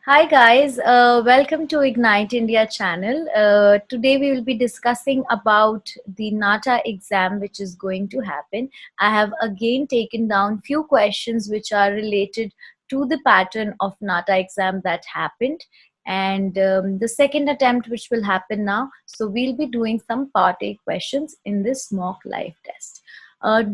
Hi guys, welcome to Ignite India channel. Today we will be discussing about the NATA exam which is going to happen. I have again taken down few questions which are related to the pattern of NATA exam that happened, and the second attempt which will happen now. So we'll be doing some part A questions in this mock live test.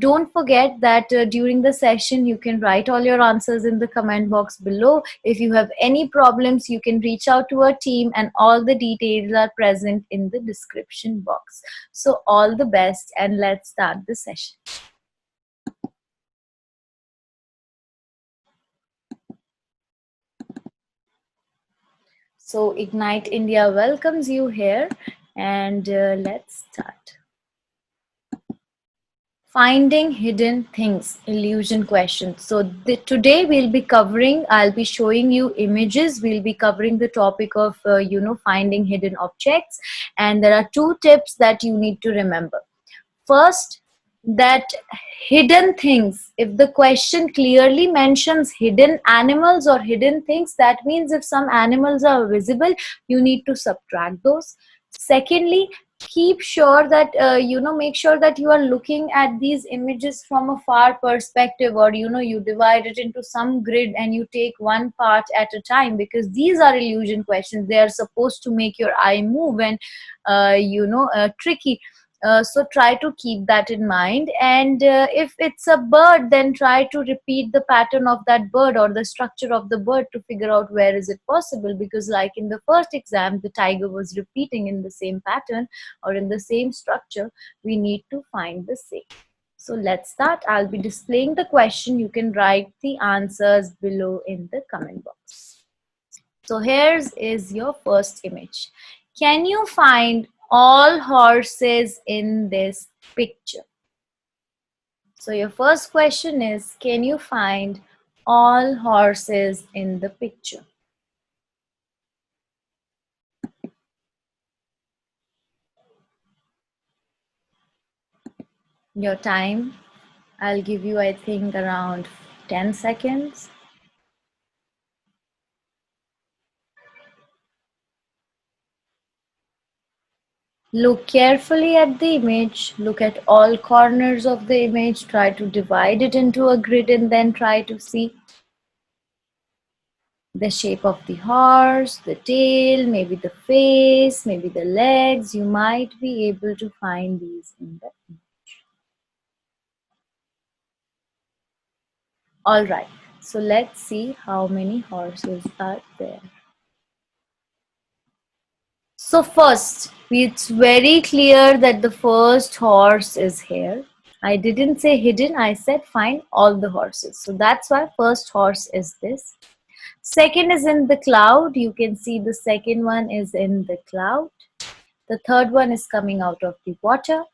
Don't forget that during the session you can write all your answers in the comment box below. If you have any problems, you can reach out to our team and all the details are present in the description box. So all the best and let's start the session. So Ignite India welcomes you here and let's start. Finding hidden things, illusion questions. So today we'll be covering, I'll be showing you images. We'll be covering the topic of, finding hidden objects. And there are two tips that you need to remember. First, that hidden things, if the question clearly mentions hidden animals or hidden things, that means if some animals are visible, you need to subtract those. Secondly, keep sure that make sure that you are looking at these images from a far perspective, or you divide it into some grid and you take one part at a time, because these are illusion questions. They are supposed to make your eye move and tricky. So try to keep that in mind, and if it's a bird, then try to repeat the pattern of that bird or the structure of the bird to figure out where is it possible, because like in the first exam the tiger was repeating in the same pattern or in the same structure. We need to find the same. So let's start. I'll be displaying the question. You can write the answers below in the comment box. So here's is your first image. Can you find all horses in this picture? So your first question is, can you find all horses in the picture? Your time, I'll give you, I think, around 10 seconds. Look carefully at the image, look at all corners of the image, try to divide it into a grid and then try to see the shape of the horse, the tail, maybe the face, maybe the legs. You might be able to find these in the image. All right, so let's see how many horses are there. So first, it's very clear that the first horse is here. I didn't say hidden, I said find all the horses. So that's why first horse is this. Second is in the cloud. You can see the second one is in the cloud. The third one is coming out of the water.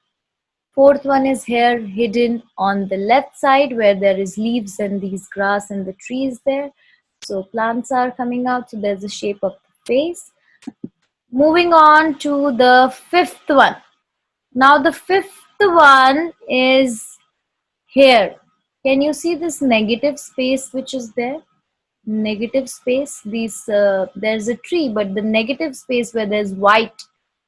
Fourth one is here hidden on the left side where there is leaves and these grass and the trees there. So plants are coming out. So there's a shape of the face. Moving on to the fifth one. Now the fifth one is here. Can you see this negative space which is there? Negative space. There's a tree, but the negative space where there's white,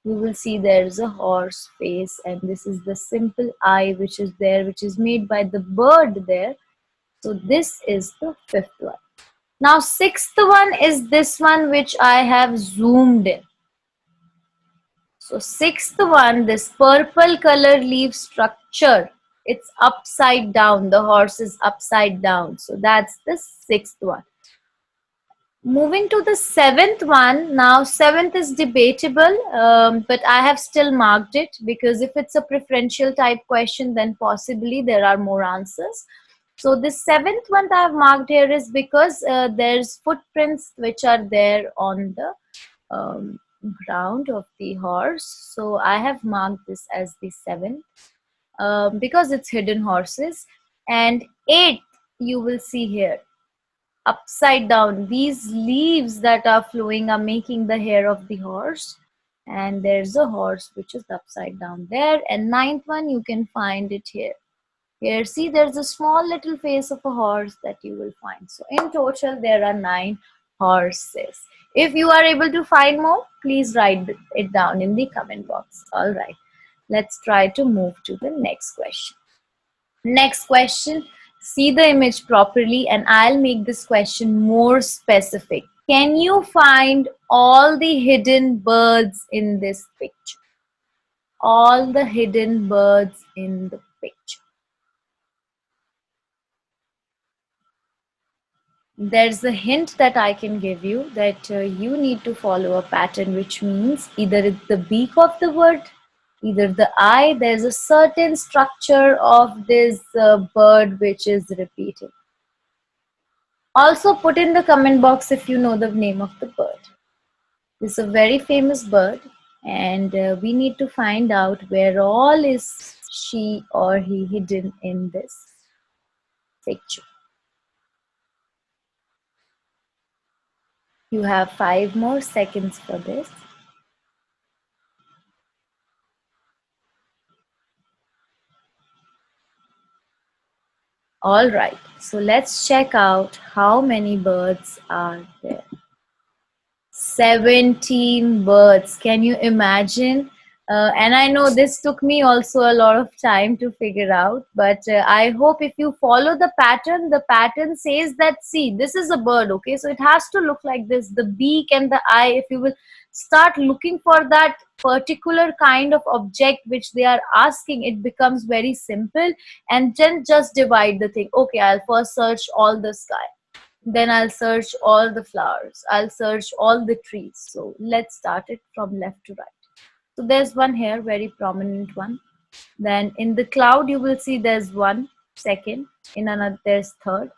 you will see there's a horse face, and this is the simple eye which is there, which is made by the bird there. So this is the fifth one. Now sixth one is this one which I have zoomed in. So sixth one, this purple color leaf structure, it's upside down. The horse is upside down. So that's the sixth one. Moving to the seventh one. Now seventh is debatable, but I have still marked it because if it's a preferential type question, then possibly there are more answers. So the seventh one that I have marked here is because there's footprints which are there on the ground of the horse. So I have marked this as the seventh because it's hidden horses. And eighth, you will see here, upside down. These leaves that are flowing are making the hair of the horse, and there's a horse which is upside down there. And ninth one, you can find it here. Here, see, there's a small little face of a horse that you will find. So in total, there are 9 horses. If you are able to find more, please write it down in the comment box. All right, let's try to move to the next question. Next question, see the image properly and I'll make this question more specific. Can you find all the hidden birds in this picture? All the hidden birds in the picture. There's a hint that I can give you that you need to follow a pattern, which means either it's the beak of the bird, either the eye. There's a certain structure of this bird which is repeated. Also put in the comment box if you know the name of the bird. This is a very famous bird and we need to find out where all is she or he hidden in this picture. You have 5 more seconds for this. All right, so let's check out how many birds are there. 17 birds. Can you imagine? And I know this took me also a lot of time to figure out, but I hope if you follow the pattern says that, see, this is a bird, okay? So it has to look like this, the beak and the eye. If you will start looking for that particular kind of object which they are asking, it becomes very simple. And then just divide the thing. Okay, I'll first search all the sky. Then I'll search all the flowers. I'll search all the trees. So let's start it from left to right. So there's one here, very prominent one. Then in the cloud, you will see there's one, second. In another, there's third.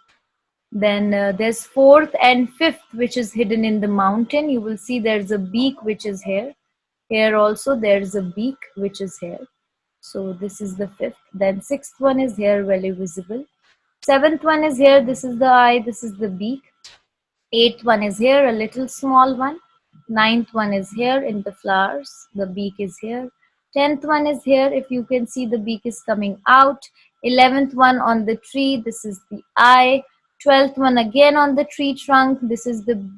Then there's fourth and fifth, which is hidden in the mountain. You will see there's a beak, which is here. Here also, there's a beak, which is here. So this is the fifth. Then sixth one is here, very visible. Seventh one is here, this is the eye, this is the beak. Eighth one is here, a little small one. Ninth one is here in the flowers, the beak is here. 10th one is here, if you can see the beak is coming out. 11th one on the tree, this is the eye. 12th one again on the tree trunk, this is the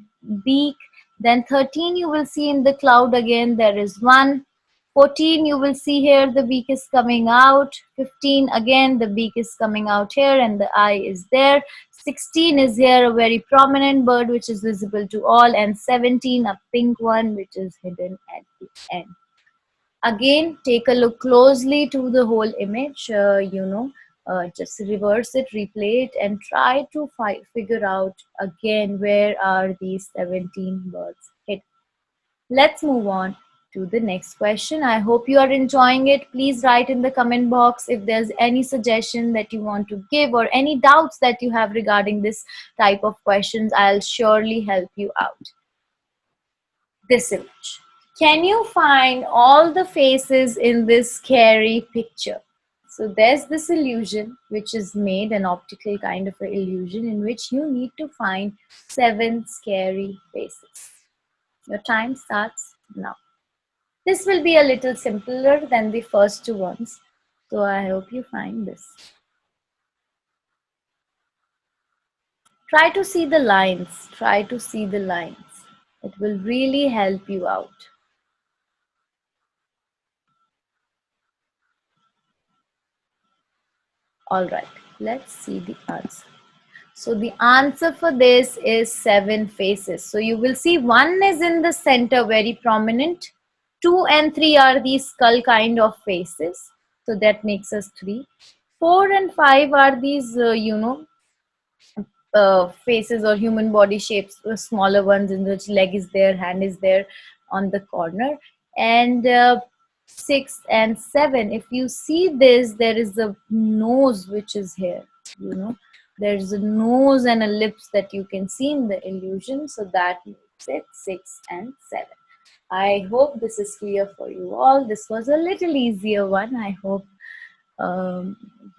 beak. Then 13 you will see in the cloud again, there is one. 14 you will see here the beak is coming out. 15 again the beak is coming out here and the eye is there. 16 is here, a very prominent bird which is visible to all, and 17 a pink one which is hidden at the end. Again, take a look closely to the whole image, just reverse it, replay it, and try to figure out again where are these 17 birds hidden. Let's move on to the next question. I hope you are enjoying it. Please write in the comment box if there's any suggestion that you want to give or any doubts that you have regarding this type of questions. I'll surely help you out. This image. Can you find all the faces in this scary picture? So there's this illusion which is made, an optical kind of an illusion in which you need to find 7 scary faces. Your time starts now. This will be a little simpler than the first 2 ones. So I hope you find this. Try to see the lines. Try to see the lines. It will really help you out. All right, let's see the answer. So the answer for this is 7 faces. So you will see 1 is in the center, very prominent. 2 and 3 are these skull kind of faces. So that makes us 3. 4 and 5 are these, faces or human body shapes, smaller ones in which leg is there, hand is there on the corner. And 6 and 7, if you see this, there is a nose which is here, there's a nose and a lips that you can see in the illusion. So that makes it 6 and 7. I hope this is clear for you all. This was a little easier one. I hope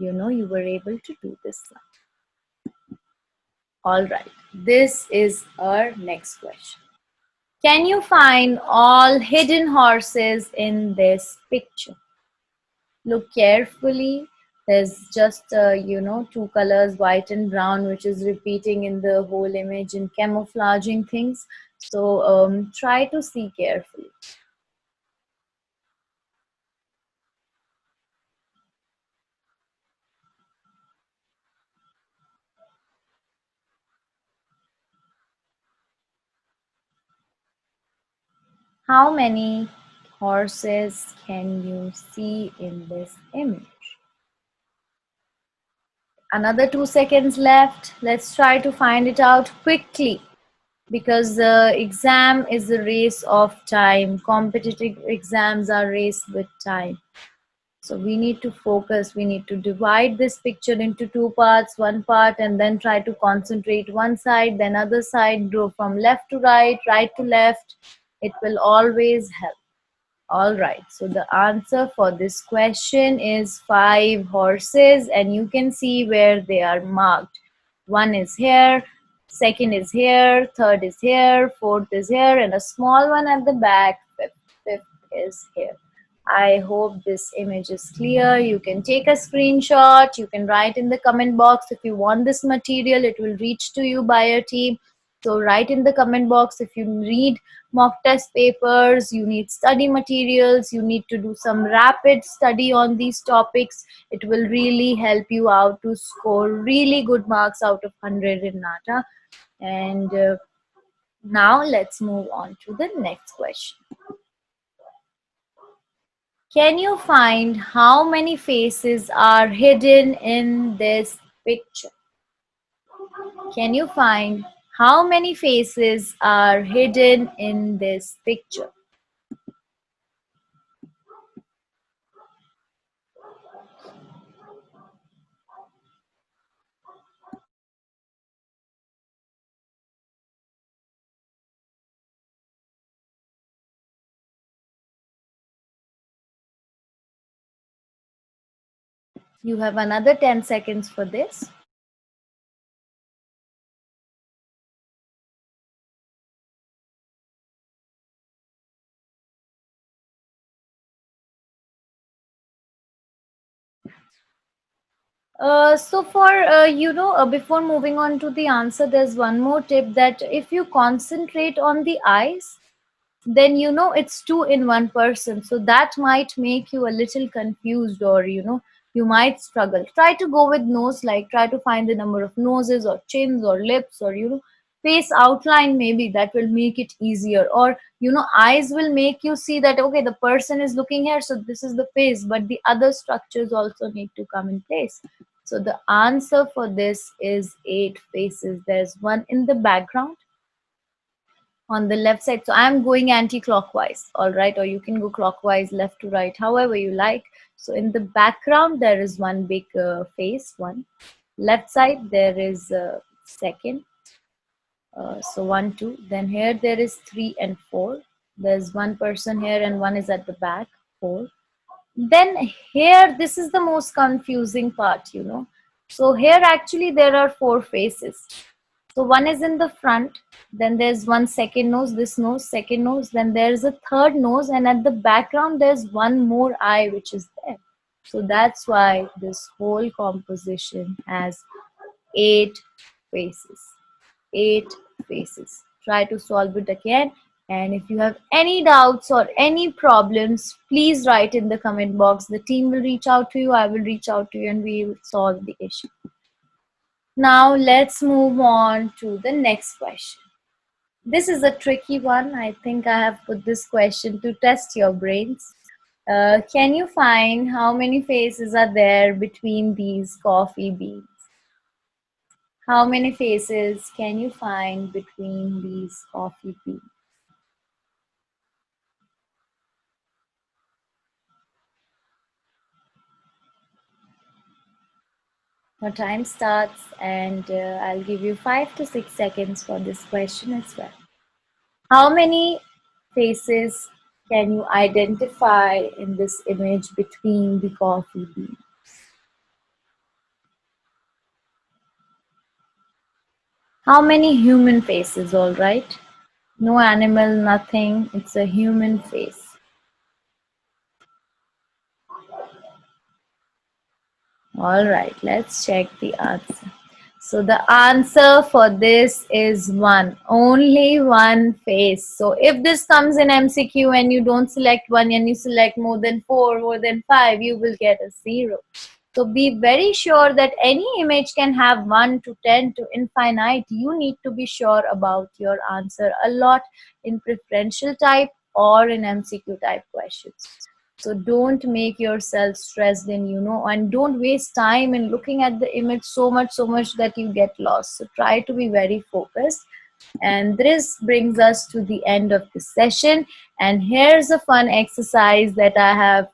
you were able to do this one. All right, this is our next question. Can you find all hidden horses in this picture? Look carefully. There's just two colors, white and brown, which is repeating in the whole image and camouflaging things. So try to see carefully. How many horses can you see in this image? Another 2 seconds left. Let's try to find it out quickly, because the exam is a race of time. Competitive exams are race with time. So we need to focus. We need to divide this picture into two parts, one part, and then try to concentrate one side, then other side, go from left to right to left. It will always help. All right, so the answer for this question is 5 horses, and you can see where they are marked. One is here, second is here, third is here, fourth is here, and a small one at the back, fifth is here. I hope this image is clear. You can take a screenshot. You can write in the comment box if you want this material. It will reach to you by a team. So write in the comment box if you read mock test papers, you need study materials, you need to do some rapid study on these topics. It will really help you out to score really good marks out of 100 in NATA. And now let's move on to the next question. Can you find how many faces are hidden in this picture? Can you find how many faces are hidden in this picture? You have another 10 seconds for this. Before moving on to the answer, there's one more tip, that if you concentrate on the eyes, then it's two in one person. So that might make you a little confused, or you might struggle. Try to go with nose, like try to find the number of noses or chins or lips, or face outline. Maybe that will make it easier. Or eyes will make you see that okay, the person is looking here, so this is the face, but the other structures also need to come in place. So the answer for this is 8 faces. There's one in the background on the left side. So I'm going anti-clockwise, all right, or you can go clockwise, left to right, however you like. So in the background there is one big face, one. Left side there is second. So 1 2, then here there is 3 and 4. There's one person here and one is at the back, 4. Then here, this is the most confusing part. So here actually there are 4 faces. So one is in the front, then there's one second nose, this nose, second nose, then there's a third nose, and at the background there's one more eye which is there. So that's why this whole composition has 8 faces. 8 faces. Try to solve it again. And if you have any doubts or any problems, please write in the comment box. The team will reach out to you, I will reach out to you, and we will solve the issue. Now let's move on to the next question. This is a tricky one. I think I have put this question to test your brains. Can you find how many faces are there between these coffee beans? How many faces can you find between these coffee beans? Your time starts, and I'll give you 5 to 6 seconds for this question as well. How many faces can you identify in this image between the coffee beans? How many human faces, all right? No animal, nothing. It's a human face. All right, let's check the answer. So the answer for this is one, only one face. So if this comes in MCQ and you don't select one and you select more than four, more than five, you will get a zero. So be very sure that any image can have 1 to 10 to infinite. You need to be sure about your answer a lot in preferential type or in MCQ type questions. So don't make yourself stressed in, and don't waste time in looking at the image so much that you get lost. So try to be very focused. And this brings us to the end of the session. And here's a fun exercise that I have,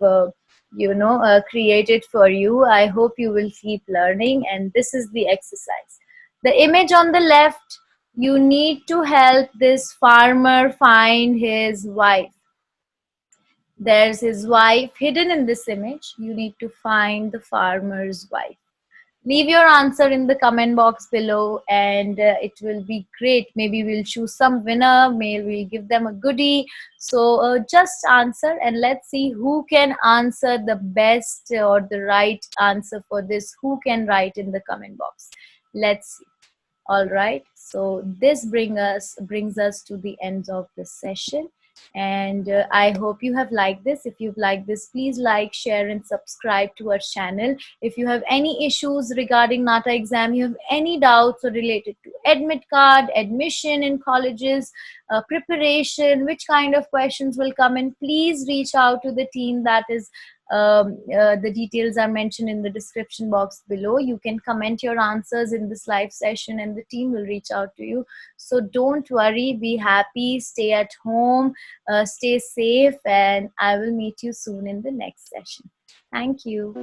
created for you. I hope you will keep learning. And this is the exercise. The image on the left, you need to help this farmer find his wife. There's his wife hidden in this image. You need to find the farmer's wife. Leave your answer in the comment box below, and it will be great. Maybe we'll choose some winner. Maybe we'll give them a goodie. So just answer, and let's see who can answer the best or the right answer for this. Who can write in the comment box? Let's see. All right, so this brings us to the end of the session, and I hope you have liked this. If you've liked this, please like, share and subscribe to our channel. If you have any issues regarding NATA exam, you have any doubts or related to admit card, admission in colleges, preparation, which kind of questions will come in, please reach out to the team. That is, the details are mentioned in the description box below. You can comment your answers in this live session and the team will reach out to you. So don't worry, be happy, stay at home, stay safe, and I will meet you soon in the next session. Thank you.